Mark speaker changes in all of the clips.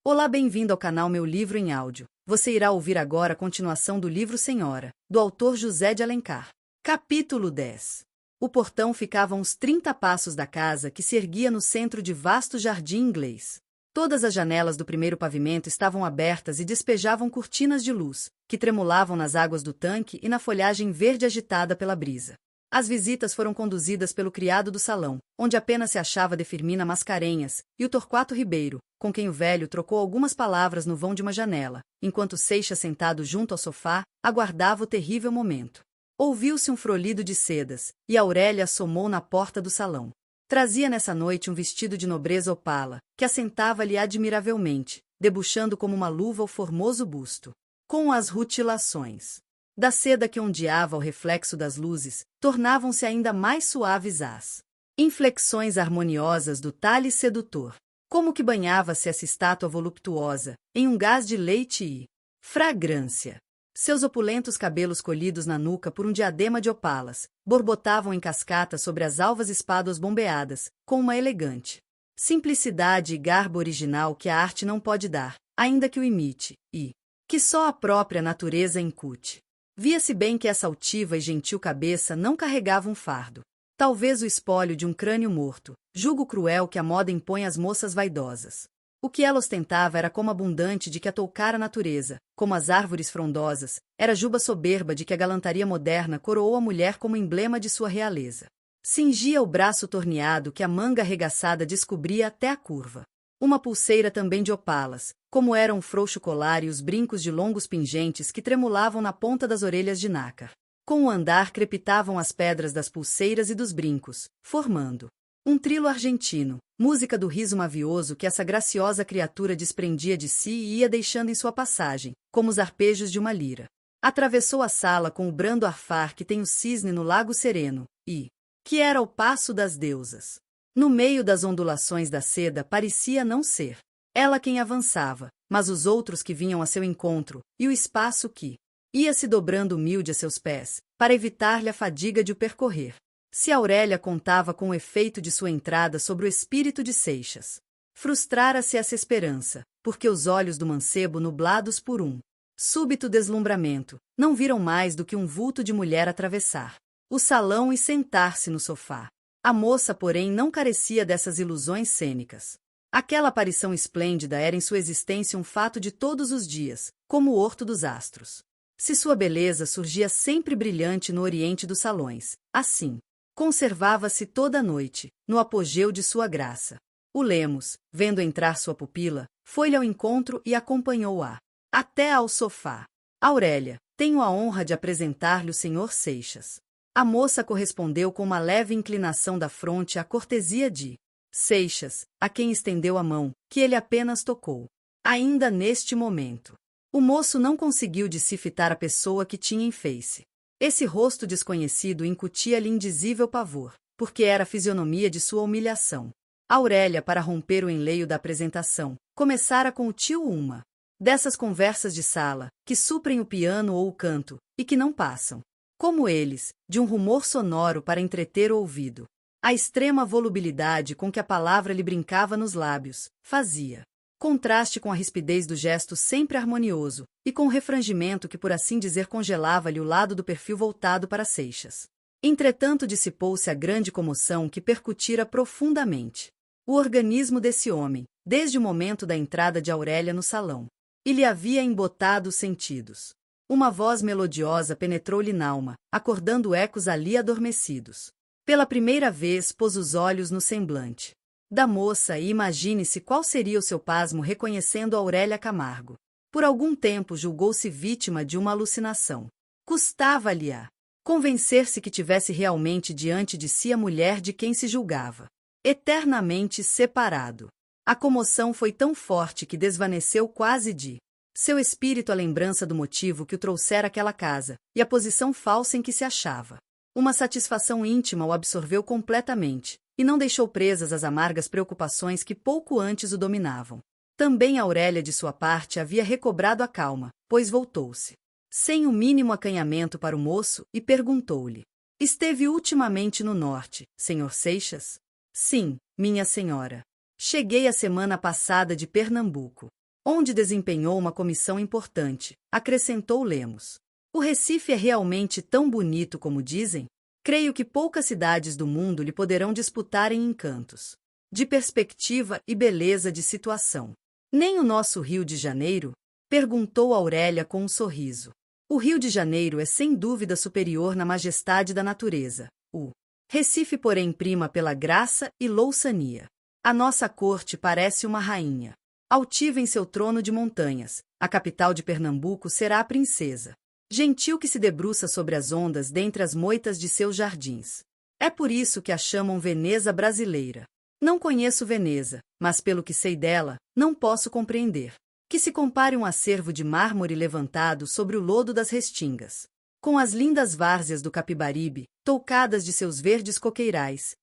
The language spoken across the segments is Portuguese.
Speaker 1: Olá, bem-vindo ao canal Meu Livro em Áudio. Você irá ouvir agora a continuação do livro Senhora, do autor José de Alencar. Capítulo 10. O portão ficava a uns 30 passos da casa que se erguia no centro de vasto jardim inglês. Todas as janelas do primeiro pavimento estavam abertas e despejavam cortinas de luz, que tremulavam nas águas do tanque e na folhagem verde agitada pela brisa. As visitas foram conduzidas pelo criado do salão, onde apenas se achava Defirmina Mascarenhas, e o Torquato Ribeiro, com quem o velho trocou algumas palavras no vão de uma janela, enquanto Seixas, sentado junto ao sofá, aguardava o terrível momento. Ouviu-se um frolido de sedas, e Aurélia assomou na porta do salão. Trazia nessa noite um vestido de nobreza opala, que assentava-lhe admiravelmente, debuxando como uma luva o formoso busto. Com as rutilações da seda que ondeava ao reflexo das luzes, tornavam-se ainda mais suaves as inflexões harmoniosas do talhe sedutor. Como que banhava-se essa estátua voluptuosa, em um gás de leite e fragrância. Seus opulentos cabelos colhidos na nuca por um diadema de opalas, borbotavam em cascata sobre as alvas espáduas bombeadas, com uma elegante simplicidade e garbo original que a arte não pode dar, ainda que o imite, e que só a própria natureza incute. Via-se bem que essa altiva e gentil cabeça não carregava um fardo. Talvez o espólio de um crânio morto, jugo cruel que a moda impõe às moças vaidosas. O que ela ostentava era como abundante de que a toucara natureza, como as árvores frondosas, era juba soberba de que a galantaria moderna coroou a mulher como emblema de sua realeza. Cingia o braço torneado que a manga arregaçada descobria até a curva. Uma pulseira também de opalas, como eram o frouxo colar e os brincos de longos pingentes que tremulavam na ponta das orelhas de nácar. Com o andar crepitavam as pedras das pulseiras e dos brincos, formando um trilo argentino, música do riso mavioso que essa graciosa criatura desprendia de si e ia deixando em sua passagem, como os arpejos de uma lira. Atravessou a sala com o brando arfar que tem o cisne no lago sereno, e que era o passo das deusas. No meio das ondulações da seda parecia não ser ela quem avançava, mas os outros que vinham a seu encontro, e o espaço que ia se dobrando humilde a seus pés, para evitar-lhe a fadiga de o percorrer. Se Aurélia contava com o efeito de sua entrada sobre o espírito de Seixas, frustrara-se essa esperança, porque os olhos do mancebo, nublados por um súbito deslumbramento, não viram mais do que um vulto de mulher atravessar o salão e sentar-se no sofá. A moça, porém, não carecia dessas ilusões cênicas. Aquela aparição esplêndida era em sua existência um fato de todos os dias, como o orto dos astros. Se sua beleza surgia sempre brilhante no oriente dos salões, assim conservava-se toda a noite, no apogeu de sua graça. O Lemos, vendo entrar sua pupila, foi-lhe ao encontro e acompanhou-a até ao sofá. Aurélia, tenho a honra de apresentar-lhe o Sr. Seixas. A moça correspondeu com uma leve inclinação da fronte à cortesia de Seixas, a quem estendeu a mão, que ele apenas tocou. Ainda neste momento, o moço não conseguiu de se fitar a pessoa que tinha em face. Esse rosto desconhecido incutia-lhe indizível pavor, porque era a fisionomia de sua humilhação. Aurélia, para romper o enleio da apresentação, começara com o tio uma dessas conversas de sala, que suprem o piano ou o canto, e que não passam, como eles, de um rumor sonoro para entreter o ouvido. A extrema volubilidade com que a palavra lhe brincava nos lábios fazia contraste com a rispidez do gesto sempre harmonioso, e com o refrangimento que, por assim dizer, congelava-lhe o lado do perfil voltado para Seixas. Entretanto, dissipou-se a grande comoção que percutira profundamente o organismo desse homem, desde o momento da entrada de Aurélia no salão, e lhe havia embotado os sentidos. Uma voz melodiosa penetrou-lhe n'alma, acordando ecos ali adormecidos. Pela primeira vez pôs os olhos no semblante da moça e imagine-se qual seria o seu pasmo reconhecendo Aurélia Camargo. Por algum tempo julgou-se vítima de uma alucinação. Custava-lhe-a convencer-se que tivesse realmente diante de si a mulher de quem se julgava eternamente separado. A comoção foi tão forte que desvaneceu quase de seu espírito a lembrança do motivo que o trouxera àquela casa, e a posição falsa em que se achava. Uma satisfação íntima o absorveu completamente, e não deixou presas as amargas preocupações que pouco antes o dominavam. Também Aurélia, de sua parte, havia recobrado a calma, pois voltou-se sem o mínimo acanhamento para o moço e perguntou-lhe: Esteve ultimamente no norte, Sr. Seixas? Sim, minha senhora. Cheguei a semana passada de Pernambuco. onde desempenhou uma comissão importante, acrescentou Lemos. O Recife é realmente tão bonito como dizem? Creio que poucas cidades do mundo lhe poderão disputar em encantos de perspectiva e beleza de situação. Nem o nosso Rio de Janeiro? Perguntou Aurélia com um sorriso. O Rio de Janeiro é sem dúvida superior na majestade da natureza. O Recife, porém, prima pela graça e louçania. A nossa corte parece uma rainha, altiva em seu trono de montanhas. A capital de Pernambuco será a princesa, gentil que se debruça sobre as ondas dentre as moitas de seus jardins. É por isso que a chamam Veneza brasileira. Não conheço Veneza, mas pelo que sei dela, não posso compreender que se compare um acervo de mármore levantado sobre o lodo das restingas, com as lindas várzeas do Capibaribe, toucadas de seus verdes coqueirais,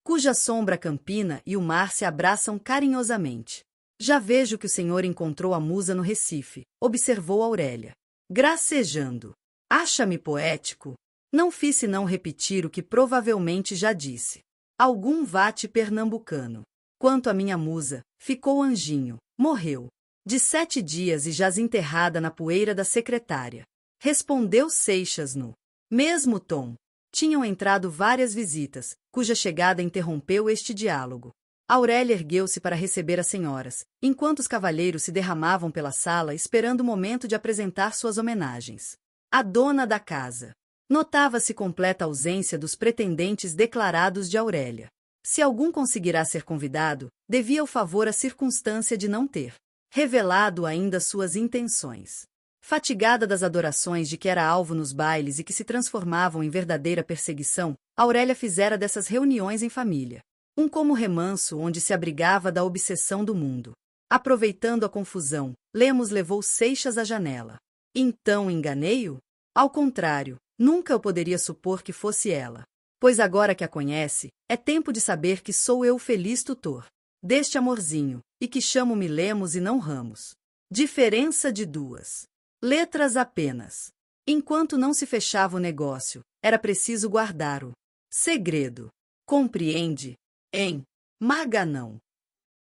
Speaker 1: cuja sombra campina e o mar se abraçam carinhosamente. Já vejo que o senhor encontrou a musa no Recife, observou Aurélia, gracejando. Acha-me poético? Não fiz senão repetir o que provavelmente já disse. Algum vate pernambucano. Quanto à minha musa, ficou anjinho, morreu. De 7 dias e jaz enterrada na poeira da secretária. Respondeu Seixas no mesmo tom. Tinham entrado várias visitas, cuja chegada interrompeu este diálogo. Aurélia ergueu-se para receber as senhoras, enquanto os cavalheiros se derramavam pela sala esperando o momento de apresentar suas homenagens. A dona da casa. Notava-se completa ausência dos pretendentes declarados de Aurélia. Se algum conseguirá ser convidado, devia o favor à circunstância de não ter revelado ainda suas intenções. Fatigada das adorações de que era alvo nos bailes e que se transformavam em verdadeira perseguição, Aurélia fizera dessas reuniões em família um como remanso onde se abrigava da obsessão do mundo. Aproveitando a confusão, Lemos levou Seixas à janela. Então enganei-o? Ao contrário, nunca eu poderia supor que fosse ela. Pois agora que a conhece, é tempo de saber que sou eu o feliz tutor deste amorzinho, e que chamo-me Lemos e não Ramos. Diferença de 2 letras apenas. Enquanto não se fechava o negócio, era preciso guardar o segredo. Compreende? Em Maganão.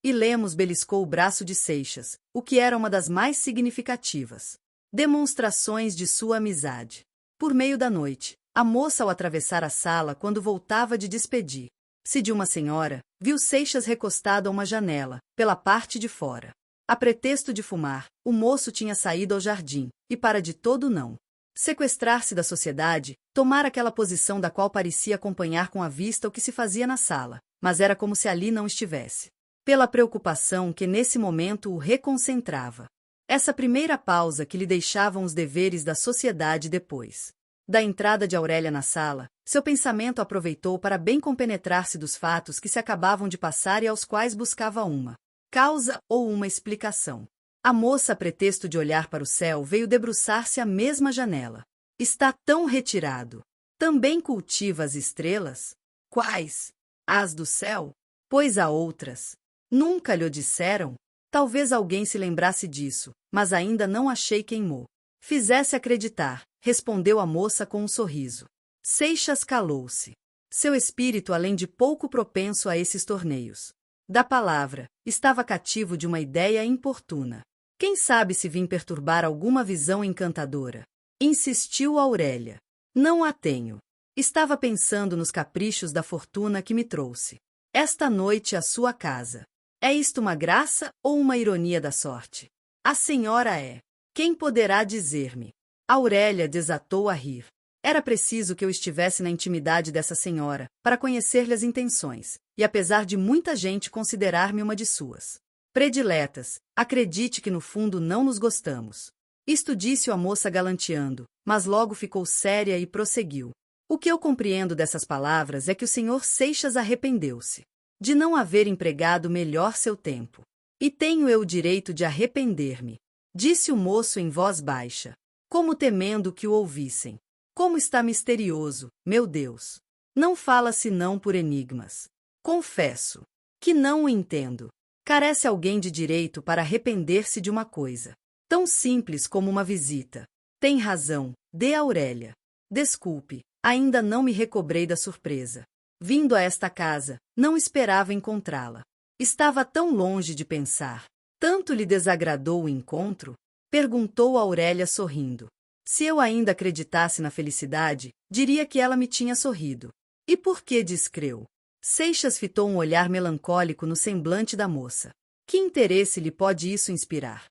Speaker 1: E Lemos beliscou o braço de Seixas, o que era uma das mais significativas demonstrações de sua amizade. Por meio da noite, a moça, ao atravessar a sala quando voltava de despedir-se de uma senhora, viu Seixas recostado a uma janela, pela parte de fora. A pretexto de fumar, o moço tinha saído ao jardim, e para de todo não sequestrar-se da sociedade, tomar aquela posição da qual parecia acompanhar com a vista o que se fazia na sala, mas era como se ali não estivesse, pela preocupação que nesse momento o reconcentrava. Essa primeira pausa que lhe deixavam os deveres da sociedade depois da entrada de Aurélia na sala, seu pensamento aproveitou para bem compenetrar-se dos fatos que se acabavam de passar e aos quais buscava uma causa ou uma explicação. A moça, a pretexto de olhar para o céu, veio debruçar-se à mesma janela. Está tão retirado. Também cultiva as estrelas? Quais? As do céu? Pois há outras. Nunca lhe o disseram? Talvez alguém se lembrasse disso, mas ainda não achei quem mo fizesse acreditar, respondeu a moça com um sorriso. Seixas calou-se. Seu espírito, além de pouco propenso a esses torneios da palavra, estava cativo de uma ideia importuna. Quem sabe se vim perturbar alguma visão encantadora? Insistiu Aurélia. Não a tenho. Estava pensando nos caprichos da fortuna que me trouxe esta noite à sua casa. É isto uma graça ou uma ironia da sorte? A senhora é. Quem poderá dizer-me? Aurélia desatou a rir. Era preciso que eu estivesse na intimidade dessa senhora, para conhecer-lhe as intenções, e apesar de muita gente considerar-me uma de suas prediletas, acredite que no fundo não nos gostamos. Isto disse-o a moça galanteando, mas logo ficou séria e prosseguiu. O que eu compreendo dessas palavras é que o senhor Seixas arrependeu-se de não haver empregado melhor seu tempo. E tenho eu o direito de arrepender-me, disse o moço em voz baixa, como temendo que o ouvissem. Como está misterioso, meu Deus! Não fala senão por enigmas. Confesso que não o entendo. Carece alguém de direito para arrepender-se de uma coisa tão simples como uma visita. Tem razão, de Aurélia. Desculpe, ainda não me recobrei da surpresa. Vindo a esta casa, não esperava encontrá-la. Estava tão longe de pensar Tanto lhe desagradou o encontro? Perguntou Aurélia sorrindo. Se eu ainda acreditasse na felicidade, diria que ela me tinha sorrido. E por que descreu? Seixas fitou um olhar melancólico no semblante da moça. Que interesse lhe pode isso inspirar?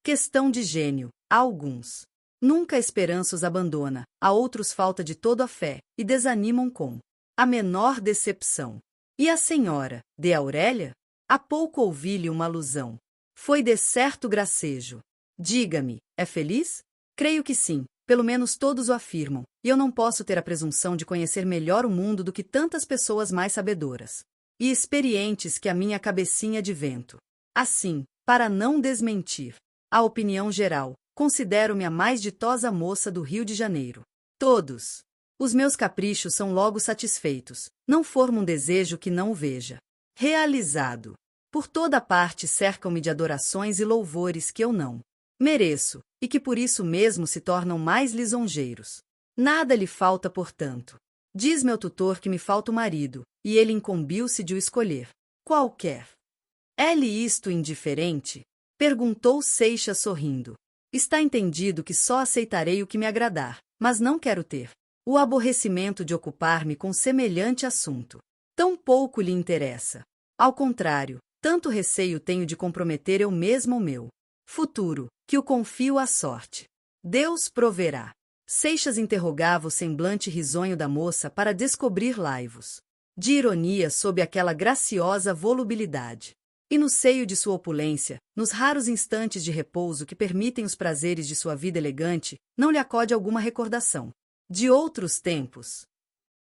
Speaker 1: Questão de gênio, a alguns. Nunca a esperança os abandona, a outros falta de todo a fé, e desanimam com a menor decepção. E a senhora, de Aurélia? Há pouco ouvi-lhe uma alusão. Foi de certo gracejo. Diga-me, é feliz? Creio que sim, pelo menos todos o afirmam, e eu não posso ter a presunção de conhecer melhor o mundo do que tantas pessoas mais sabedoras e experientes que a minha cabecinha de vento. Assim, para não desmentir a opinião geral, considero-me a mais ditosa moça do Rio de Janeiro. Todos os meus caprichos são logo satisfeitos, não formo um desejo que não o veja realizado. Por toda parte cercam-me de adorações e louvores que eu não mereço, e que por isso mesmo se tornam mais lisonjeiros. Nada lhe falta, portanto. Diz meu tutor que me falta o marido, e ele incumbiu-se de o escolher. Qualquer. É-lhe isto indiferente? Perguntou Seixas sorrindo. Está entendido que só aceitarei o que me agradar, mas não quero ter o aborrecimento de ocupar-me com semelhante assunto. Tão pouco lhe interessa. Ao contrário, tanto receio tenho de comprometer eu mesmo o meu futuro, que o confio à sorte. Deus proverá. Seixas interrogava o semblante risonho da moça para descobrir laivos de ironia sob aquela graciosa volubilidade. E no seio de sua opulência, nos raros instantes de repouso que permitem os prazeres de sua vida elegante, não lhe acode alguma recordação de outros tempos.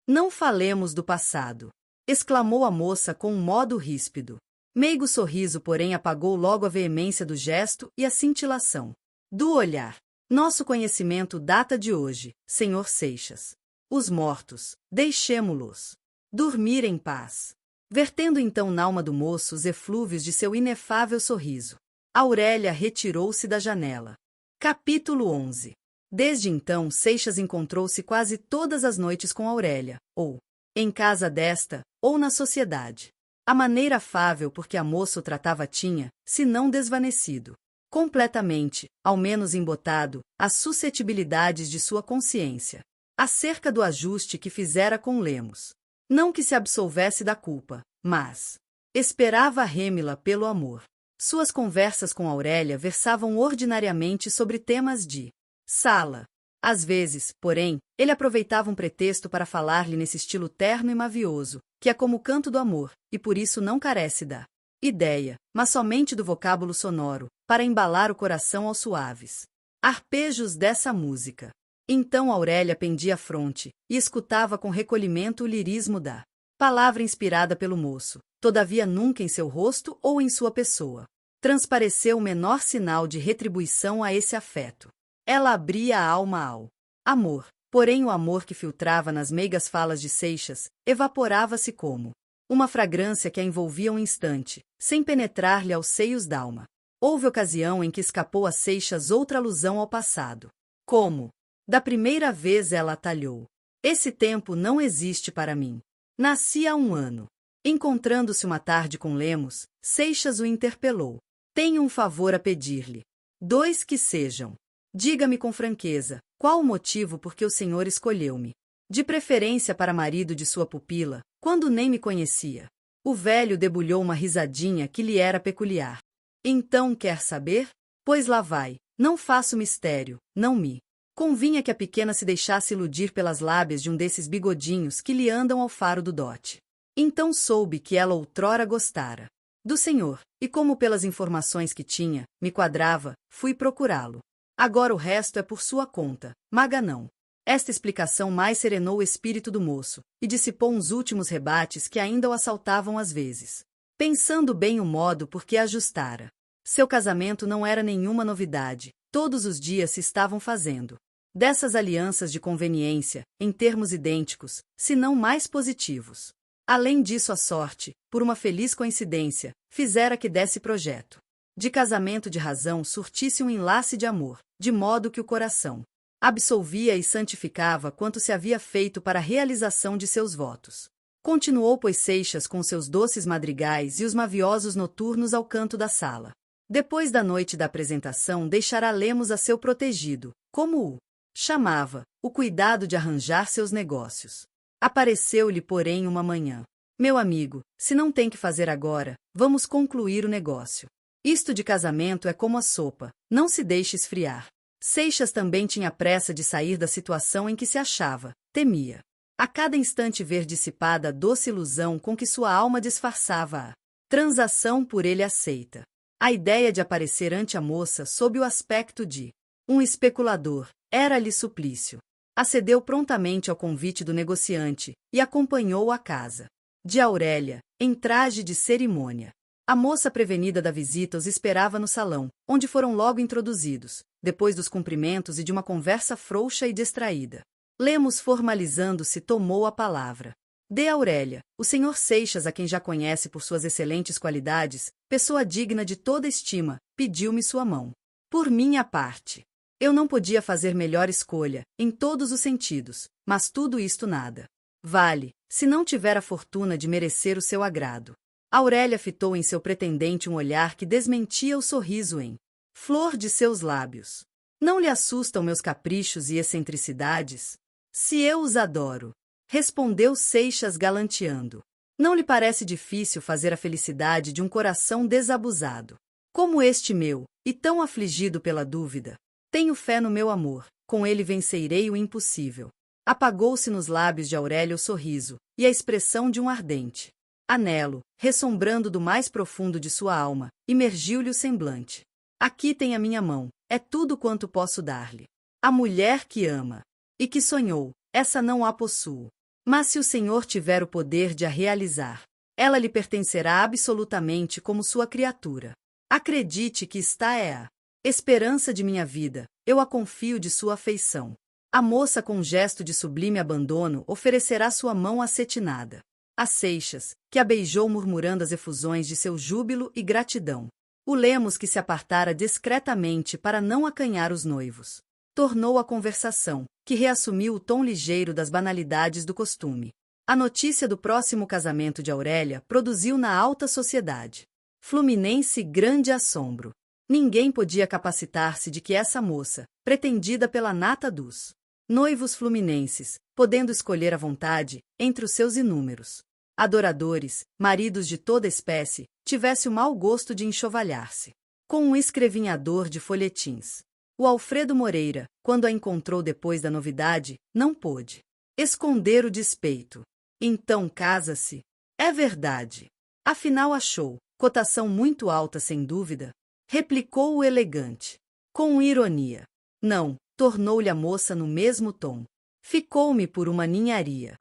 Speaker 1: Não falemos do passado, exclamou a moça com um modo ríspido. Meigo sorriso, porém, apagou logo a veemência do gesto e a cintilação do olhar. Nosso conhecimento data de hoje, senhor Seixas. Os mortos, deixemo-los dormir em paz. Vertendo então n'alma do moço os eflúvios de seu inefável sorriso, Aurélia retirou-se da janela. Capítulo 11. Desde então, Seixas encontrou-se quase todas as noites com Aurélia, ou em casa desta, ou na sociedade. A maneira afável por que a moça o tratava tinha, se não desvanecido completamente, ao menos embotado, as suscetibilidades de sua consciência acerca do ajuste que fizera com Lemos. Não que se absolvesse da culpa, mas esperava reme-la pelo amor. Suas conversas com Aurélia versavam ordinariamente sobre temas de sala. Às vezes, porém, ele aproveitava um pretexto para falar-lhe nesse estilo terno e mavioso, que é como o canto do amor, e por isso não carece da ideia, mas somente do vocábulo sonoro, para embalar o coração aos suaves arpejos dessa música. Então Aurélia pendia a fronte, e escutava com recolhimento o lirismo da palavra inspirada pelo moço, todavia nunca em seu rosto ou em sua pessoa transpareceu o menor sinal de retribuição a esse afeto. Ela abria a alma ao amor, porém o amor que filtrava nas meigas falas de Seixas evaporava-se como uma fragrância que a envolvia um instante, sem penetrar-lhe aos seios d'alma. Houve ocasião em que escapou a Seixas outra alusão ao passado. Como da primeira vez ela atalhou: esse tempo não existe para mim. Nasci há 1 ano. Encontrando-se uma tarde com Lemos, Seixas o interpelou. Tenho um favor a pedir-lhe. 2 que sejam. Diga-me com franqueza, qual o motivo por que o senhor escolheu-me? De preferência para marido de sua pupila, quando nem me conhecia. O velho debulhou uma risadinha que lhe era peculiar. Então quer saber? Pois lá vai. Não faço mistério, não me convinha que a pequena se deixasse iludir pelas lábias de um desses bigodinhos que lhe andam ao faro do dote. Então soube que ela outrora gostara do senhor, e como pelas informações que tinha, me quadrava, fui procurá-lo. Agora o resto é por sua conta, maga não. Esta explicação mais serenou o espírito do moço, e dissipou uns últimos rebates que ainda o assaltavam às vezes. Pensando bem o modo por que ajustara. Seu casamento não era nenhuma novidade, todos os dias se estavam fazendo dessas alianças de conveniência, em termos idênticos, se não mais positivos. Além disso, a sorte, por uma feliz coincidência, fizera que desse projeto de casamento de razão surtisse um enlace de amor, de modo que o coração absolvia e santificava quanto se havia feito para a realização de seus votos. Continuou, pois, Seixas com seus doces madrigais e os maviosos noturnos ao canto da sala. Depois da noite da apresentação, deixará Lemos a seu protegido, como o chamava, o cuidado de arranjar seus negócios. Apareceu-lhe, porém, uma manhã. Meu amigo, se não tem que fazer agora, vamos concluir o negócio. Isto de casamento é como a sopa, não se deixe esfriar. Seixas também tinha pressa de sair da situação em que se achava, temia. A cada instante ver dissipada a doce ilusão com que sua alma disfarçava a transação por ele aceita. A ideia de aparecer ante a moça sob o aspecto de um especulador era-lhe suplício. Acedeu prontamente ao convite do negociante e acompanhou-o à casa de Aurélia, em traje de cerimônia. A moça prevenida da visita os esperava no salão, onde foram logo introduzidos, depois dos cumprimentos e de uma conversa frouxa e distraída. Lemos, formalizando-se, tomou a palavra. De Aurélia, o senhor Seixas, a quem já conhece por suas excelentes qualidades, pessoa digna de toda estima, pediu-me sua mão. Por minha parte, eu não podia fazer melhor escolha, em todos os sentidos, mas tudo isto nada vale, se não tiver a fortuna de merecer o seu agrado. Aurélia fitou em seu pretendente um olhar que desmentia o sorriso em flor de seus lábios. Não lhe assustam meus caprichos e excentricidades? Se eu os adoro, respondeu Seixas galanteando. Não lhe parece difícil fazer a felicidade de um coração desabusado, como este meu, e tão afligido pela dúvida? Tenho fé no meu amor, com ele vencerei o impossível. Apagou-se nos lábios de Aurélia o sorriso, e a expressão de um ardente anelo, ressombrando do mais profundo de sua alma, imergiu-lhe o semblante. Aqui tem a minha mão, é tudo quanto posso dar-lhe. A mulher que ama e que sonhou, essa não a possuo. Mas se o Senhor tiver o poder de a realizar, ela lhe pertencerá absolutamente como sua criatura. Acredite que esta é a esperança de minha vida, eu a confio de sua afeição. A moça, com um gesto de sublime abandono, oferecerá sua mão acetinada a Seixas, que a beijou murmurando as efusões de seu júbilo e gratidão. O Lemos, que se apartara discretamente para não acanhar os noivos, tornou a conversação, que reassumiu o tom ligeiro das banalidades do costume. A notícia do próximo casamento de Aurélia produziu na alta sociedade fluminense grande assombro. Ninguém podia capacitar-se de que essa moça, pretendida pela nata dos noivos fluminenses, podendo escolher à vontade, entre os seus inúmeros adoradores, maridos de toda espécie, tivesse o mau gosto de enxovalhar-se com um escrevinhador de folhetins. O Alfredo Moreira, quando a encontrou depois da novidade, não pôde esconder o despeito. Então casa-se. É verdade. Afinal achou, cotação muito alta sem dúvida, replicou o elegante, com ironia. Não, tornou-lhe a moça no mesmo tom. Ficou-me por uma ninharia.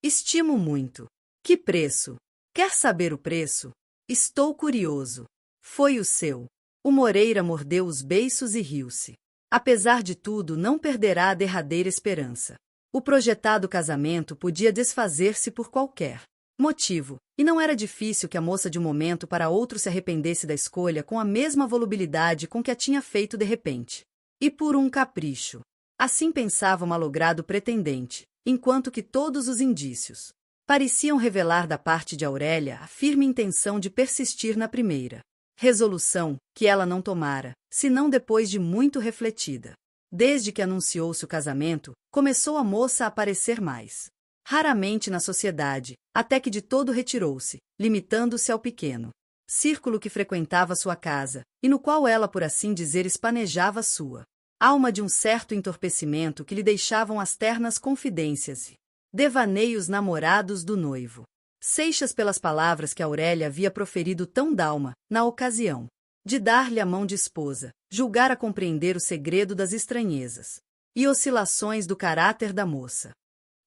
Speaker 1: Estimo muito. Que preço? Quer saber o preço? Estou curioso. Foi o seu. O Moreira mordeu os beiços e riu-se. Apesar de tudo, não perderá a derradeira esperança. O projetado casamento podia desfazer-se por qualquer motivo, e não era difícil que a moça de um momento para outro se arrependesse da escolha com a mesma volubilidade com que a tinha feito de repente. E por um capricho. Assim pensava o malogrado pretendente, enquanto que todos os indícios pareciam revelar da parte de Aurélia a firme intenção de persistir na primeira resolução, que ela não tomara, senão depois de muito refletida. Desde que anunciou-se o casamento, começou a moça a aparecer mais raramente na sociedade, até que de todo retirou-se, limitando-se ao pequeno círculo que frequentava sua casa, e no qual ela, por assim dizer, espanejava sua alma de um certo entorpecimento que lhe deixavam as ternas confidências e devaneios namorados do noivo. Seixas, pelas palavras que Aurélia havia proferido tão dalma, na ocasião de dar-lhe a mão de esposa, julgara compreender o segredo das estranhezas e oscilações do caráter da moça.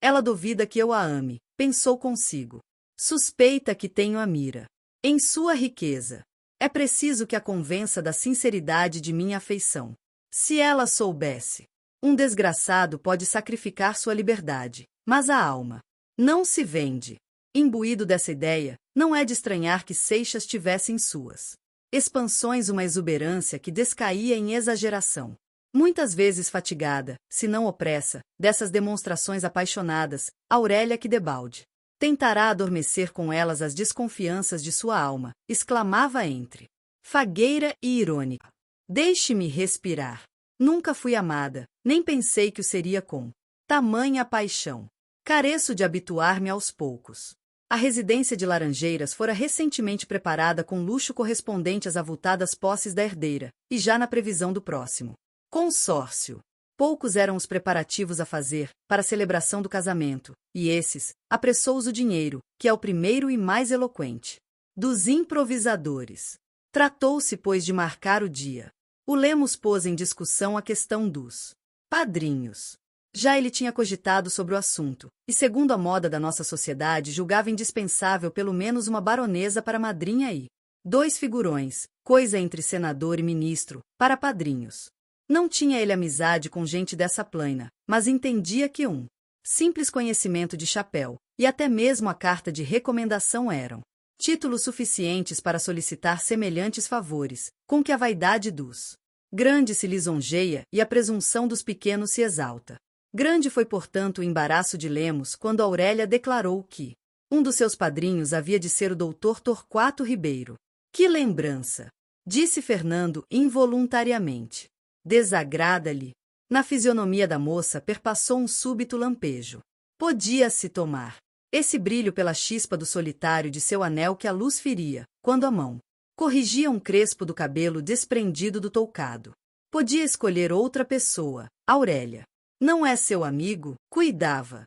Speaker 1: Ela duvida que eu a ame, pensou consigo. Suspeita que tenho a mira em sua riqueza. É preciso que a convença da sinceridade de minha afeição. Se ela soubesse, um desgraçado pode sacrificar sua liberdade, mas a alma não se vende. Imbuído dessa ideia, não é de estranhar que Seixas tivesse em suas expansões uma exuberância que descaía em exageração. Muitas vezes fatigada, se não opressa, dessas demonstrações apaixonadas, Aurélia, que debalde tentará adormecer com elas as desconfianças de sua alma, exclamava entre fagueira e irônica. Deixe-me respirar. Nunca fui amada, nem pensei que o seria com tamanha paixão. Careço de habituar-me aos poucos. A residência de Laranjeiras fora recentemente preparada com luxo correspondente às avultadas posses da herdeira, e já na previsão do próximo consórcio. Poucos eram os preparativos a fazer para a celebração do casamento, e esses, apressou-os o dinheiro, que é o primeiro e mais eloquente dos improvisadores. Tratou-se, pois, de marcar o dia. O Lemos pôs em discussão a questão dos padrinhos. Já ele tinha cogitado sobre o assunto, e segundo a moda da nossa sociedade, julgava indispensável pelo menos uma baronesa para madrinha e 2 figurões, coisa entre senador e ministro, para padrinhos. Não tinha ele amizade com gente dessa plaina, mas entendia que um simples conhecimento de chapéu, e até mesmo a carta de recomendação eram títulos suficientes para solicitar semelhantes favores, com que a vaidade dos grandes se lisonjeia e a presunção dos pequenos se exalta. Grande foi, portanto, o embaraço de Lemos quando Aurélia declarou que um dos seus padrinhos havia de ser o doutor Torquato Ribeiro. Que lembrança! Disse Fernando involuntariamente. Desagrada-lhe. Na fisionomia da moça perpassou um súbito lampejo. Podia-se tomar esse brilho pela chispa do solitário de seu anel que a luz feria, quando a mão corrigia um crespo do cabelo desprendido do toucado. Podia escolher outra pessoa, Aurélia. Não é seu amigo? Cuidava.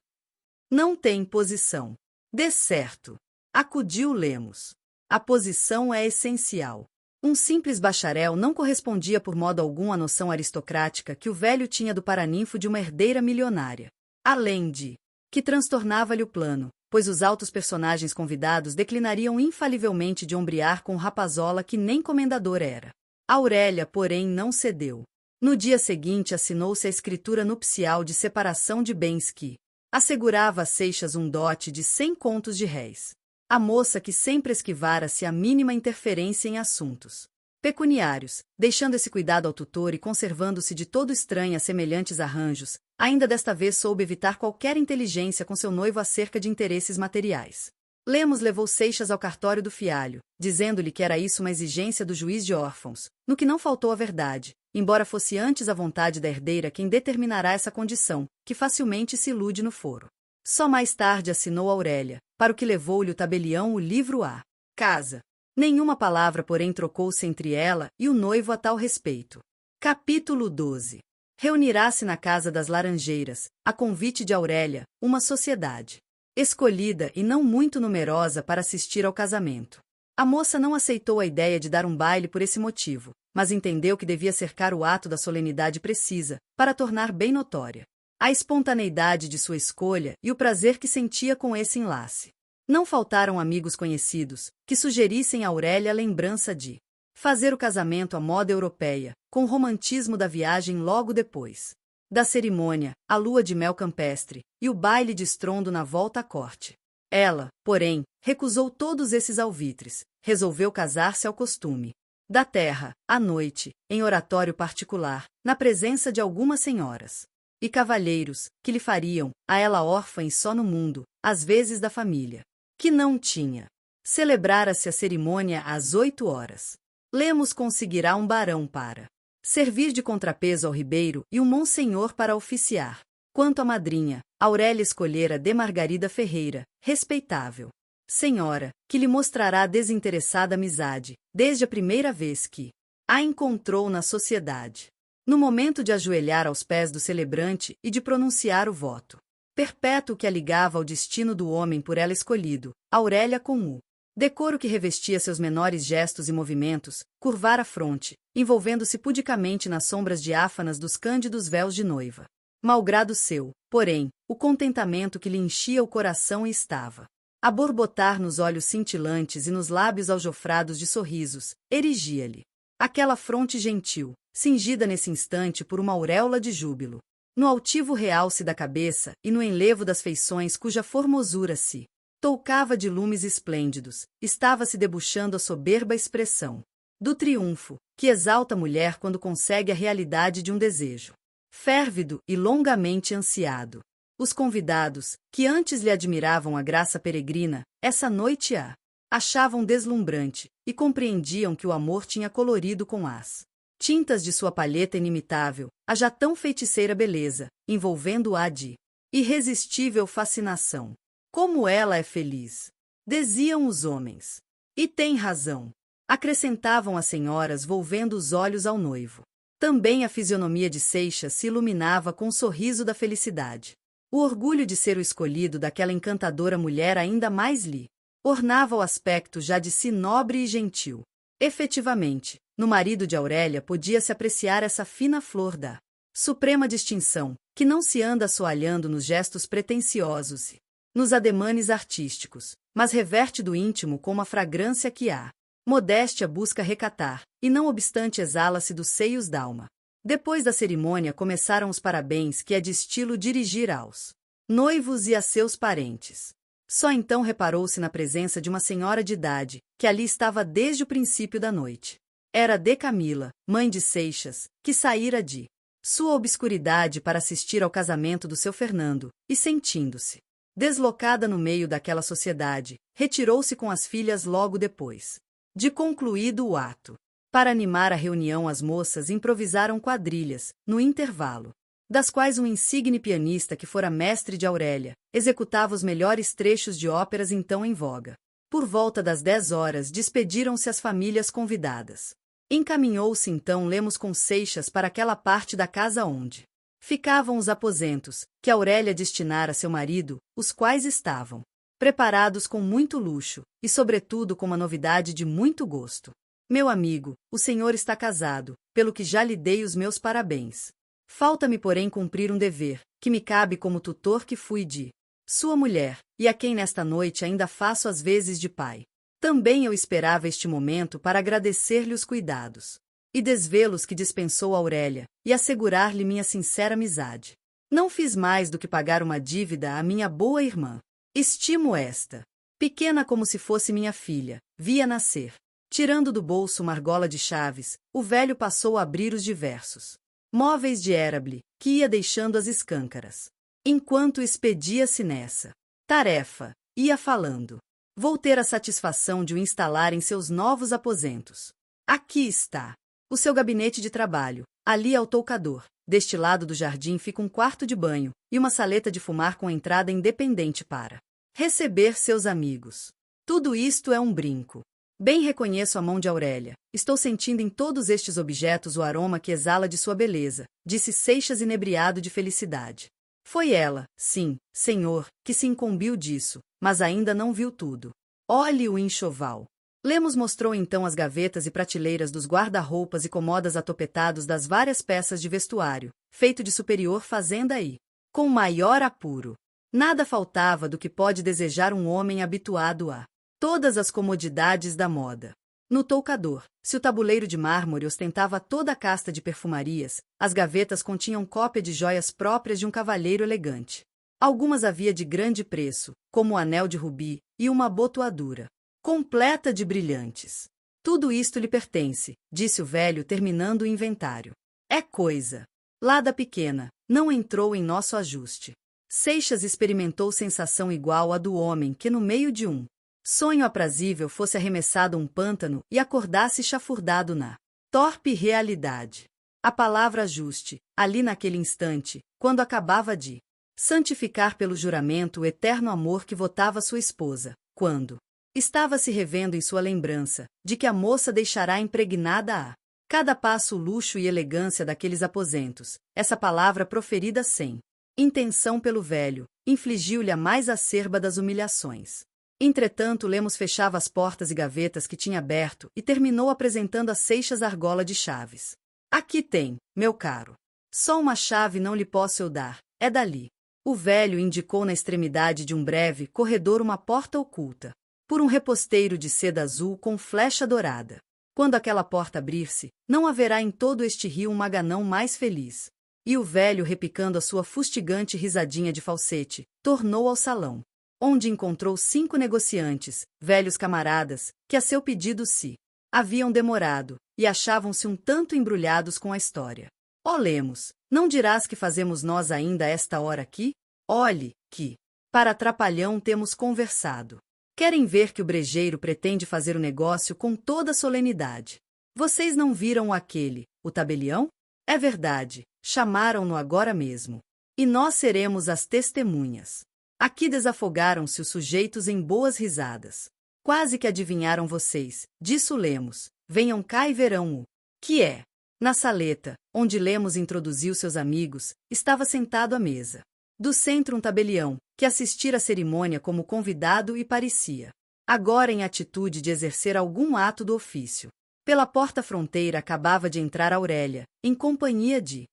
Speaker 1: Não tem posição. Dê certo. Acudiu Lemos. A posição é essencial. Um simples bacharel não correspondia por modo algum à noção aristocrática que o velho tinha do paraninfo de uma herdeira milionária. Além de que transtornava-lhe o plano, pois os altos personagens convidados declinariam infalivelmente de ombrear com o rapazola que nem comendador era. Aurélia, porém, não cedeu. No dia seguinte assinou-se a escritura nupcial de separação de bens que assegurava a Seixas um dote de 100 contos de réis. A moça que sempre esquivara-se a mínima interferência em assuntos pecuniários, deixando esse cuidado ao tutor e conservando-se de todo estranha a semelhantes arranjos, ainda desta vez soube evitar qualquer inteligência com seu noivo acerca de interesses materiais. Lemos levou Seixas ao cartório do fialho, dizendo-lhe que era isso uma exigência do juiz de órfãos, no que não faltou a verdade, embora fosse antes a vontade da herdeira quem determinará essa condição, que facilmente se ilude no foro. Só mais tarde assinou Aurélia, para o que levou-lhe o tabelião o livro à casa. Nenhuma palavra, porém, trocou-se entre ela e o noivo a tal respeito. Capítulo 12. Reunirá-se na casa das Laranjeiras, a convite de Aurélia, uma sociedade escolhida e não muito numerosa para assistir ao casamento. A moça não aceitou a ideia de dar um baile por esse motivo, mas entendeu que devia cercar o ato da solenidade precisa, para tornar bem notória a espontaneidade de sua escolha e o prazer que sentia com esse enlace. Não faltaram amigos conhecidos que sugerissem a Aurélia a lembrança de fazer o casamento à moda europeia, com o romantismo da viagem logo depois da cerimônia, a lua de mel campestre e o baile de estrondo na volta à corte. Ela, porém, recusou todos esses alvitres, resolveu casar-se ao costume da terra, à noite, em oratório particular, na presença de algumas senhoras e cavalheiros, que lhe fariam, a ela órfã e só no mundo, às vezes da família, que não tinha. Celebrara-se a cerimônia às 8 horas. Lemos conseguirá um barão para servir de contrapeso ao Ribeiro e um monsenhor para oficiar. Quanto à madrinha, Aurélia escolhera de Margarida Ferreira, respeitável senhora, que lhe mostrará desinteressada amizade, desde a primeira vez que a encontrou na sociedade. No momento de ajoelhar aos pés do celebrante e de pronunciar o voto perpétuo que a ligava ao destino do homem por ela escolhido, Aurélia, com o decoro que revestia seus menores gestos e movimentos, curvara a fronte, envolvendo-se pudicamente nas sombras diáfanas dos cândidos véus de noiva. Malgrado seu, porém, o contentamento que lhe enchia o coração e estava a borbotar nos olhos cintilantes e nos lábios aljofrados de sorrisos, erigia-lhe aquela fronte gentil, cingida nesse instante por uma auréola de júbilo, no altivo realce da cabeça e no enlevo das feições cuja formosura se toucava de lumes esplêndidos, estava-se debuxando a soberba expressão do triunfo, que exalta a mulher quando consegue a realidade de um desejo férvido e longamente ansiado. Os convidados, que antes lhe admiravam a graça peregrina, essa noite a Achavam deslumbrante, e compreendiam que o amor tinha colorido com as tintas de sua palheta inimitável, a já tão feiticeira beleza, envolvendo-a de irresistível fascinação. Como ela é feliz! Diziam os homens. E tem razão. Acrescentavam as senhoras, volvendo os olhos ao noivo. Também a fisionomia de Seixas se iluminava com o sorriso da felicidade. O orgulho de ser o escolhido daquela encantadora mulher ainda mais lhe ornava o aspecto já de si nobre e gentil. Efetivamente, no marido de Aurélia podia-se apreciar essa fina flor da suprema distinção, que não se anda assoalhando nos gestos pretensiosos e nos ademanes artísticos, mas reverte do íntimo com uma fragrância que a modéstia busca recatar, e não obstante exala-se dos seios d'alma. Depois da cerimônia começaram os parabéns que é de estilo dirigir aos noivos e a seus parentes. Só então reparou-se na presença de uma senhora de idade, que ali estava desde o princípio da noite. Era de Camila, mãe de Seixas, que saíra de sua obscuridade para assistir ao casamento do seu Fernando, e sentindo-se deslocada no meio daquela sociedade, retirou-se com as filhas logo depois de concluído o ato. Para animar a reunião, as moças improvisaram quadrilhas, no intervalo das quais um insigne pianista que fora mestre de Aurélia executava os melhores trechos de óperas então em voga. Por volta das 10 horas despediram-se as famílias convidadas. Encaminhou-se então Lemos com Seixas para aquela parte da casa onde ficavam os aposentos, que Aurélia destinara a seu marido, os quais estavam preparados com muito luxo, e sobretudo com uma novidade de muito gosto. Meu amigo, o senhor está casado, pelo que já lhe dei os meus parabéns. Falta-me, porém, cumprir um dever, que me cabe como tutor que fui de sua mulher, e a quem nesta noite ainda faço as vezes de pai. Também eu esperava este momento para agradecer-lhe os cuidados e desvelos que dispensou Aurélia, e assegurar-lhe minha sincera amizade. Não fiz mais do que pagar uma dívida à minha boa irmã. Estimo esta. Pequena como se fosse minha filha, via nascer. Tirando do bolso uma argola de chaves, o velho passou a abrir os diversos móveis de érable, que ia deixando as escâncaras. Enquanto expedia-se nessa tarefa, ia falando. Vou ter a satisfação de o instalar em seus novos aposentos. Aqui está o seu gabinete de trabalho, ali é o toucador. Deste lado do jardim fica um quarto de banho e uma saleta de fumar com entrada independente para receber seus amigos. Tudo isto é um brinco. Bem reconheço a mão de Aurélia. Estou sentindo em todos estes objetos o aroma que exala de sua beleza, disse Seixas inebriado de felicidade. Foi ela, sim, senhor, que se incumbiu disso, mas ainda não viu tudo. Olhe o enxoval. Lemos mostrou então as gavetas e prateleiras dos guarda-roupas e comodas atopetados das várias peças de vestuário, feito de superior fazenda e com maior apuro. Nada faltava do que pode desejar um homem habituado a todas as comodidades da moda. No toucador, se o tabuleiro de mármore ostentava toda a casta de perfumarias, as gavetas continham cópia de joias próprias de um cavalheiro elegante. Algumas havia de grande preço, como o anel de rubi e uma abotoadura completa de brilhantes. Tudo isto lhe pertence, disse o velho terminando o inventário. É coisa lá da pequena, não entrou em nosso ajuste. Seixas experimentou sensação igual à do homem que no meio de um sonho aprazível fosse arremessado um pântano e acordasse chafurdado na torpe realidade. A palavra ajuste, ali naquele instante, quando acabava de santificar pelo juramento o eterno amor que votava sua esposa, quando estava se revendo em sua lembrança, de que a moça deixará impregnada a cada passo o luxo e elegância daqueles aposentos, essa palavra proferida sem intenção pelo velho, infligiu-lhe a mais acerba das humilhações. Entretanto, Lemos fechava as portas e gavetas que tinha aberto e terminou apresentando a Seixas a argola de chaves. Aqui tem, meu caro. Só uma chave não lhe posso eu dar, é dali. O velho indicou na extremidade de um breve corredor uma porta oculta por um reposteiro de seda azul com flecha dourada. Quando aquela porta abrir-se, não haverá em todo este rio um maganão mais feliz. E o velho, repicando a sua fustigante risadinha de falsete, tornou ao salão, onde encontrou 5 negociantes, velhos camaradas, que a seu pedido se haviam demorado, e achavam-se um tanto embrulhados com a história. Ó Lemos, não dirás que fazemos nós ainda a esta hora aqui? Olhe, que, para trapalhão temos conversado. Querem ver que o brejeiro pretende fazer o negócio com toda solenidade. Vocês não viram aquele, o tabelião? É verdade, chamaram-no agora mesmo. E nós seremos as testemunhas. Aqui desafogaram-se os sujeitos em boas risadas. Quase que adivinharam vocês, disse o Lemos. Venham cá e verão o que é. Na saleta, onde Lemos introduziu seus amigos, estava sentado à mesa. Do centro um tabelião, que assistira à cerimônia como convidado e parecia agora em atitude de exercer algum ato do ofício. Pela porta-fronteira acabava de entrar Aurélia, em companhia de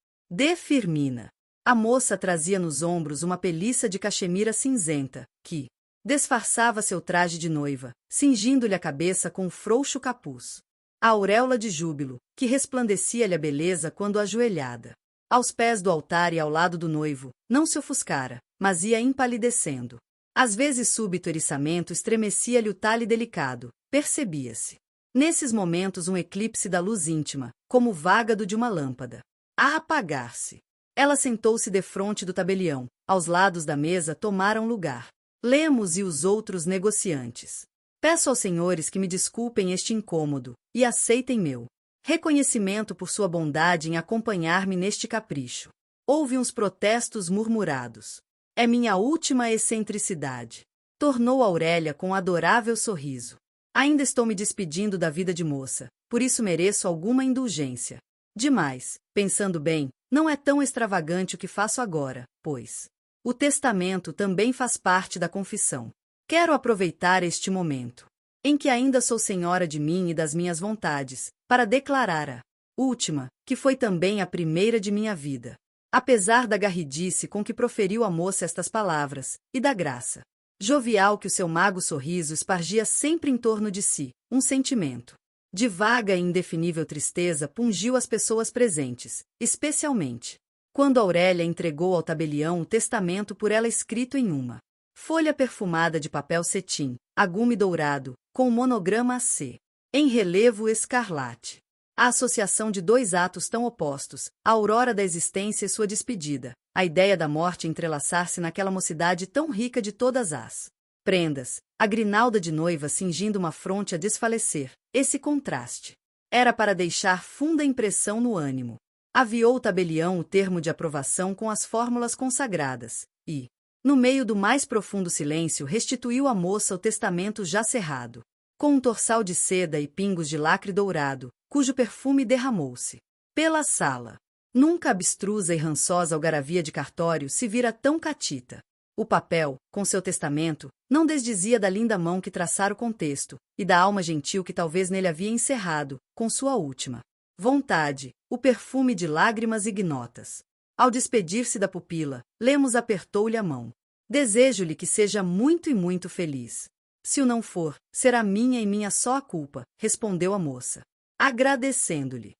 Speaker 1: Firmina. A moça trazia nos ombros uma peliça de caxemira cinzenta, que disfarçava seu traje de noiva, cingindo-lhe a cabeça com um frouxo capuz. A auréola de júbilo, que resplandecia-lhe a beleza quando ajoelhada aos pés do altar e ao lado do noivo, não se ofuscara, mas ia empalidecendo. Às vezes súbito eriçamento estremecia-lhe o talhe delicado, percebia-se. Nesses momentos um eclipse da luz íntima, como o vágado de uma lâmpada. A apagar-se. Ela sentou-se defronte do tabelião, aos lados da mesa tomaram lugar Lemos e os outros negociantes. Peço aos senhores que me desculpem este incômodo, e aceitem meu reconhecimento por sua bondade em acompanhar-me neste capricho. Houve uns protestos murmurados. É minha última excentricidade. Tornou Aurélia com adorável sorriso. Ainda estou me despedindo da vida de moça, por isso mereço alguma indulgência. Demais, pensando bem, não é tão extravagante o que faço agora, pois o testamento também faz parte da confissão. Quero aproveitar este momento, em que ainda sou senhora de mim e das minhas vontades, para declarar a última, que foi também a primeira de minha vida. Apesar da garridice com que proferiu a moça estas palavras, e da graça jovial que o seu mago sorriso espargia sempre em torno de si, um sentimento de vaga e indefinível tristeza pungiu as pessoas presentes, especialmente quando Aurélia entregou ao tabelião o testamento por ela escrito em uma folha perfumada de papel cetim, agume dourado, com o monograma AC, em relevo escarlate. A associação de dois atos tão opostos, a aurora da existência e sua despedida, a ideia da morte entrelaçar-se naquela mocidade tão rica de todas as prendas, a grinalda de noiva cingindo uma fronte a desfalecer, esse contraste era para deixar funda impressão no ânimo. Aviou o tabelião o termo de aprovação com as fórmulas consagradas, e, no meio do mais profundo silêncio, restituiu à moça o testamento já cerrado, com um torçal de seda e pingos de lacre dourado, cujo perfume derramou-se pela sala. Nunca abstrusa e rançosa algaravia de cartório se vira tão catita. O papel, com seu testamento, não desdizia da linda mão que traçara o contexto, e da alma gentil que talvez nele havia encerrado, com sua última vontade, o perfume de lágrimas ignotas. Ao despedir-se da pupila, Lemos apertou-lhe a mão. Desejo-lhe que seja muito e muito feliz. Se o não for, será minha e minha só a culpa, respondeu a moça, agradecendo-lhe.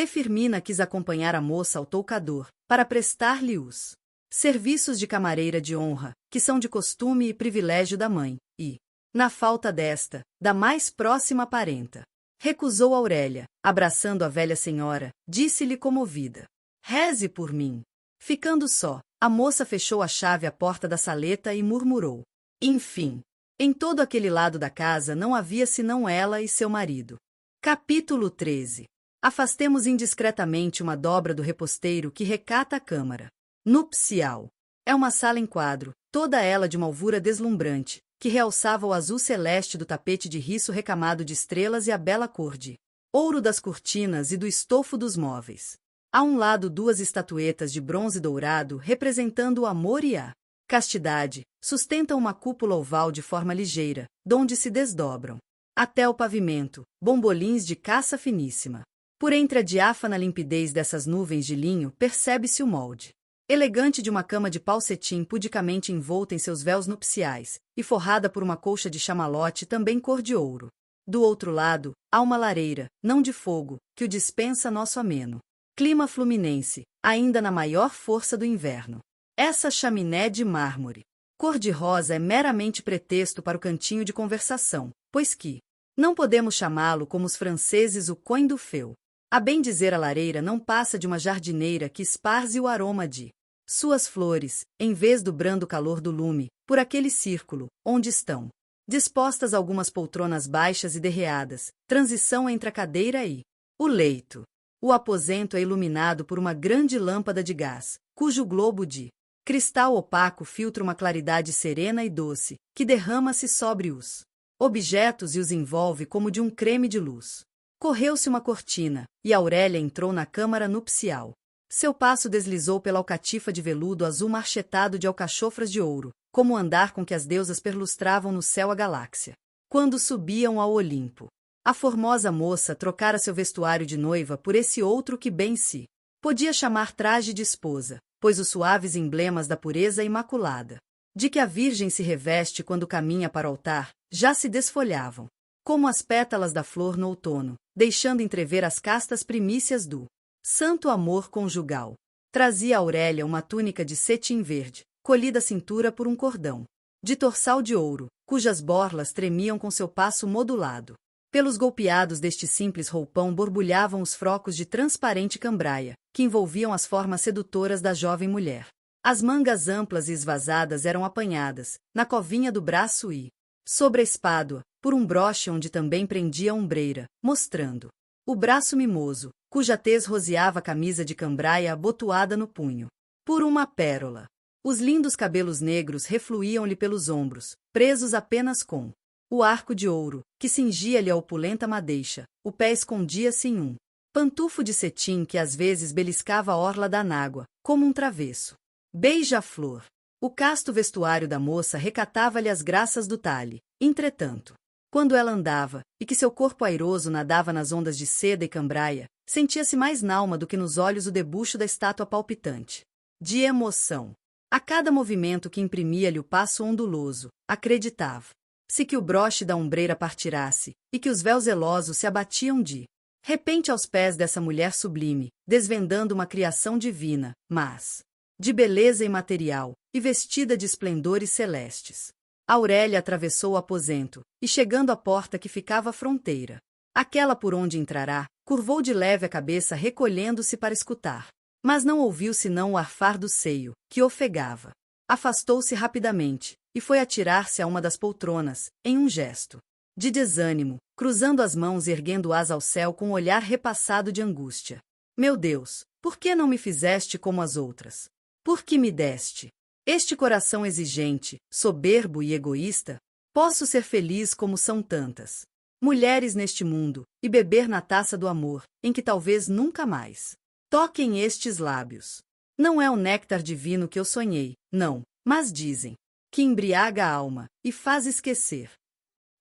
Speaker 1: Firmina quis acompanhar a moça ao toucador, para prestar-lhe os serviços de camareira de honra, que são de costume e privilégio da mãe, e, na falta desta, da mais próxima parenta. Recusou Aurélia, abraçando a velha senhora, disse-lhe comovida: reze por mim. Ficando só, a moça fechou a chave à porta da saleta e murmurou: enfim. Em todo aquele lado da casa não havia senão ela e seu marido. Capítulo 13. Afastemos indiscretamente uma dobra do reposteiro que recata a câmara nupcial. É uma sala em quadro, toda ela de uma alvura deslumbrante, que realçava o azul celeste do tapete de riço recamado de estrelas e a bela cor de ouro das cortinas e do estofo dos móveis. A um lado duas estatuetas de bronze dourado representando o amor e a castidade, sustentam uma cúpula oval de forma ligeira, donde se desdobram, até o pavimento, bombolins de caça finíssima. Por entre a diáfana limpidez dessas nuvens de linho percebe-se o molde elegante de uma cama de pau cetim pudicamente envolta em seus véus nupciais, e forrada por uma colcha de chamalote também cor de ouro. Do outro lado, há uma lareira, não de fogo, que o dispensa nosso ameno clima fluminense, ainda na maior força do inverno. Essa chaminé de mármore cor-de-rosa é meramente pretexto para o cantinho de conversação, pois que não podemos chamá-lo como os franceses o coin du feu. A bem dizer, a lareira não passa de uma jardineira que esparze o aroma de suas flores, em vez do brando calor do lume, por aquele círculo, onde estão dispostas algumas poltronas baixas e derreadas, transição entre a cadeira e o leito. O aposento é iluminado por uma grande lâmpada de gás, cujo globo de cristal opaco filtra uma claridade serena e doce, que derrama-se sobre os objetos e os envolve como de um creme de luz. Correu-se uma cortina, e Aurélia entrou na câmara nupcial. Seu passo deslizou pela alcatifa de veludo azul marchetado de alcachofras de ouro, como o andar com que as deusas perlustravam no céu a galáxia. Quando subiam ao Olimpo, a formosa moça trocara seu vestuário de noiva por esse outro que bem se podia chamar traje de esposa, pois os suaves emblemas da pureza imaculada, de que a Virgem se reveste quando caminha para o altar, já se desfolhavam, como as pétalas da flor no outono, deixando entrever as castas primícias do santo amor conjugal. Trazia Aurélia uma túnica de cetim verde, colhida à cintura por um cordão de torçal de ouro, cujas borlas tremiam com seu passo modulado. Pelos golpeados deste simples roupão borbulhavam os frocos de transparente cambraia, que envolviam as formas sedutoras da jovem mulher. As mangas amplas e esvasadas eram apanhadas, na covinha do braço e, sobre a espádua, por um broche onde também prendia a ombreira, mostrando o braço mimoso, cuja tez roseava a camisa de cambraia abotoada no punho. Por uma pérola. Os lindos cabelos negros refluíam-lhe pelos ombros, presos apenas com o arco de ouro, que cingia-lhe a opulenta madeixa. O pé escondia-se em um pantufo de cetim que às vezes beliscava a orla da anágua, como um travesso. Beija-flor. O casto vestuário da moça recatava-lhe as graças do talhe. Entretanto, quando ela andava, e que seu corpo airoso nadava nas ondas de seda e cambraia, sentia-se mais nalma do que nos olhos o debuxo da estátua palpitante. De emoção. A cada movimento que imprimia-lhe o passo onduloso, acreditava-se que o broche da ombreira partirasse, e que os véus zelosos se abatiam de repente aos pés dessa mulher sublime, desvendando uma criação divina, mas de beleza imaterial, e vestida de esplendores celestes. Aurélia atravessou o aposento, e chegando à porta que ficava à fronteira, aquela por onde entrará, curvou de leve a cabeça recolhendo-se para escutar. Mas não ouviu senão o arfar do seio, que ofegava. Afastou-se rapidamente, e foi atirar-se a uma das poltronas, em um gesto de desânimo, cruzando as mãos e erguendo-as ao céu com um olhar repassado de angústia. Meu Deus, por que não me fizeste como as outras? Por que me deste este coração exigente, soberbo e egoísta? Posso ser feliz como são tantas mulheres neste mundo, e beber na taça do amor, em que talvez nunca mais toquem estes lábios. Não é o néctar divino que eu sonhei, não, mas dizem que embriaga a alma e faz esquecer.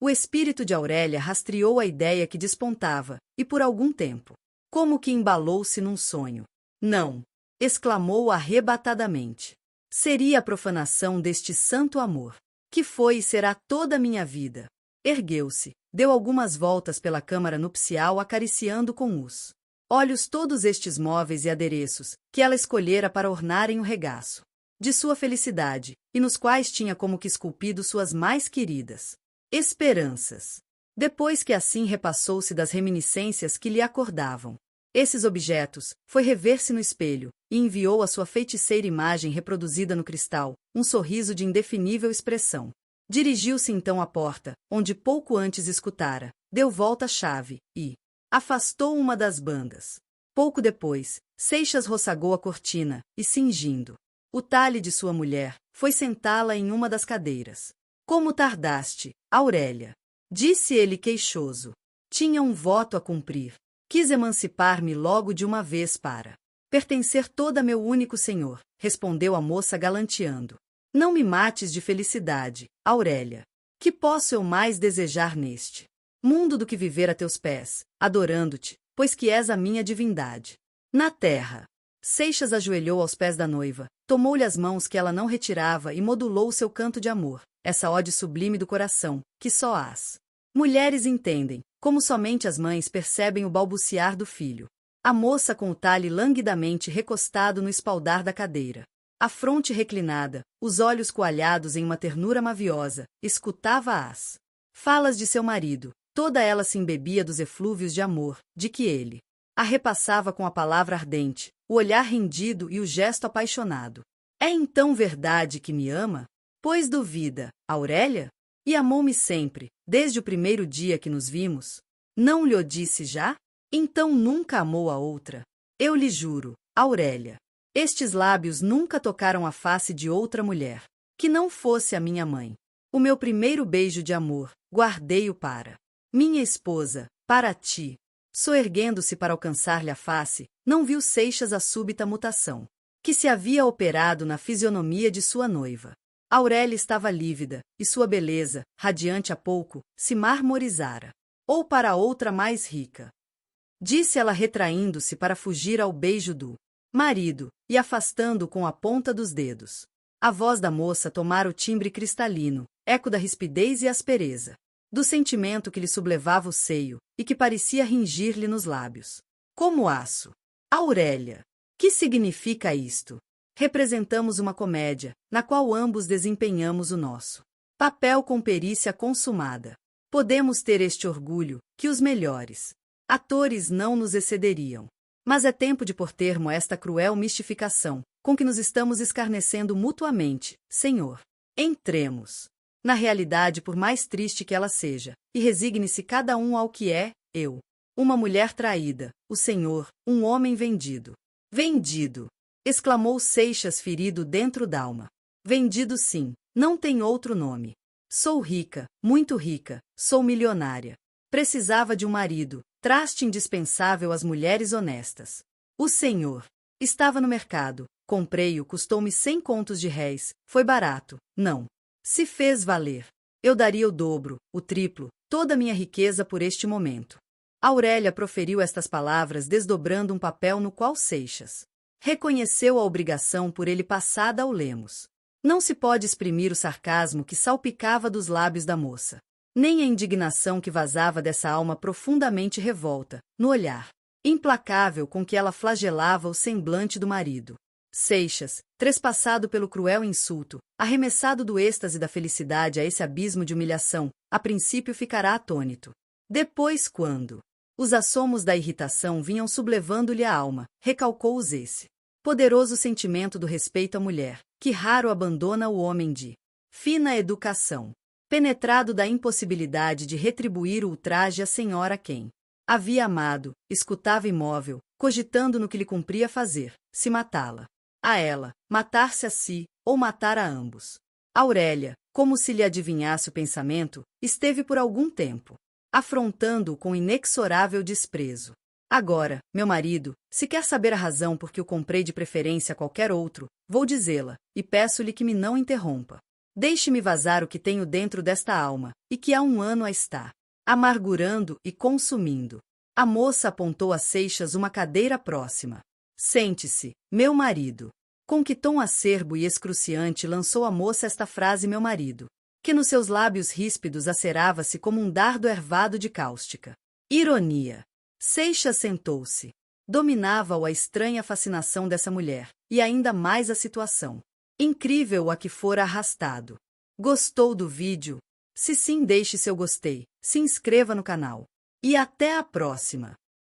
Speaker 1: O espírito de Aurélia rastreou a ideia que despontava, e por algum tempo, como que embalou-se num sonho. Não! Exclamou arrebatadamente. Seria a profanação deste santo amor, que foi e será toda a minha vida. Ergueu-se, deu algumas voltas pela câmara nupcial acariciando com os olhos todos estes móveis e adereços, que ela escolhera para ornarem o regaço de sua felicidade, e nos quais tinha como que esculpido suas mais queridas esperanças. Depois que assim repassou-se das reminiscências que lhe acordavam esses objetos, foi rever-se no espelho, e enviou à sua feiticeira imagem reproduzida no cristal um sorriso de indefinível expressão. Dirigiu-se então à porta, onde pouco antes escutara, deu volta à chave, e afastou uma das bandas. Pouco depois, Seixas roçagou a cortina, e cingindo o talhe de sua mulher, foi sentá-la em uma das cadeiras. Como tardaste, Aurélia? Disse ele queixoso. Tinha um voto a cumprir. Quis emancipar-me logo de uma vez para pertencer toda a meu único senhor, respondeu a moça galanteando. Não me mates de felicidade, Aurélia. Que posso eu mais desejar neste mundo do que viver a teus pés, adorando-te, pois que és a minha divindade na terra? Seixas ajoelhou aos pés da noiva, tomou-lhe as mãos que ela não retirava e modulou o seu canto de amor, essa ode sublime do coração, que só as mulheres entendem, como somente as mães percebem o balbuciar do filho. A moça com o talhe languidamente recostado no espaldar da cadeira, a fronte reclinada, os olhos coalhados em uma ternura maviosa, escutava as falas de seu marido. Toda ela se embebia dos eflúvios de amor, de que ele a repassava com a palavra ardente, o olhar rendido e o gesto apaixonado. É então verdade que me ama? Pois duvida, Aurélia? E amou-me sempre, desde o primeiro dia que nos vimos. Não lhe o disse já? Então nunca amou a outra. Eu lhe juro, Aurélia. Estes lábios nunca tocaram a face de outra mulher, que não fosse a minha mãe. O meu primeiro beijo de amor, guardei-o para minha esposa, para ti. Soerguendo-se para alcançar-lhe a face, não viu Seixas a súbita mutação que se havia operado na fisionomia de sua noiva. Aurélia estava lívida, e sua beleza, radiante há pouco, se marmorizara. Ou para outra mais rica. Disse ela retraindo-se para fugir ao beijo do marido, e afastando-o com a ponta dos dedos. A voz da moça tomara o timbre cristalino, eco da rispidez e aspereza, do sentimento que lhe sublevava o seio, e que parecia ringir-lhe nos lábios. Como aço. Aurélia. Que significa isto? Representamos uma comédia, na qual ambos desempenhamos o nosso papel com perícia consumada. Podemos ter este orgulho, que os melhores atores não nos excederiam. Mas é tempo de pôr termo a esta cruel mistificação, com que nos estamos escarnecendo mutuamente, Senhor. Entremos. Na realidade, por mais triste que ela seja, e resigne-se cada um ao que é, eu. Uma mulher traída, o Senhor, um homem vendido. Vendido! Exclamou Seixas ferido dentro d'alma. Vendido sim, não tem outro nome. Sou rica, muito rica, sou milionária. Precisava de um marido, traste indispensável às mulheres honestas. O Senhor. Estava no mercado, comprei-o, custou-me 100 contos de réis, foi barato, não. Se fez valer. Eu daria o dobro, o triplo, toda a minha riqueza por este momento. Aurélia proferiu estas palavras desdobrando um papel no qual Seixas reconheceu a obrigação por ele passada ao lemos. Não se pode exprimir o sarcasmo que salpicava dos lábios da moça, nem a indignação que vazava dessa alma profundamente revolta, no olhar implacável com que ela flagelava o semblante do marido. Seixas, trespassado pelo cruel insulto, arremessado do êxtase da felicidade a esse abismo de humilhação, a princípio ficará atônito. Depois, quando os assomos da irritação vinham sublevando-lhe a alma, recalcou-os esse poderoso sentimento do respeito à mulher, que raro abandona o homem de fina educação. Penetrado da impossibilidade de retribuir o ultraje à senhora a quem havia amado, escutava imóvel, cogitando no que lhe cumpria fazer, se matá-la. A ela, matar-se a si, ou matar a ambos. Aurélia, como se lhe adivinhasse o pensamento, esteve por algum tempo afrontando-o com inexorável desprezo. Agora, meu marido, se quer saber a razão por que o comprei de preferência a qualquer outro, vou dizê-la, e peço-lhe que me não interrompa. Deixe-me vazar o que tenho dentro desta alma, e que há 1 ano a está amargurando e consumindo. A moça apontou a Seixas uma cadeira próxima. Sente-se, meu marido. Com que tom acerbo e excruciante lançou a moça esta frase meu marido, que nos seus lábios ríspidos acerava-se como um dardo ervado de cáustica. Ironia. Seixas sentou-se. Dominava-o a estranha fascinação dessa mulher, e ainda mais a situação incrível a que fora arrastado. Gostou do vídeo? Se sim, deixe seu gostei, se inscreva no canal. E até a próxima!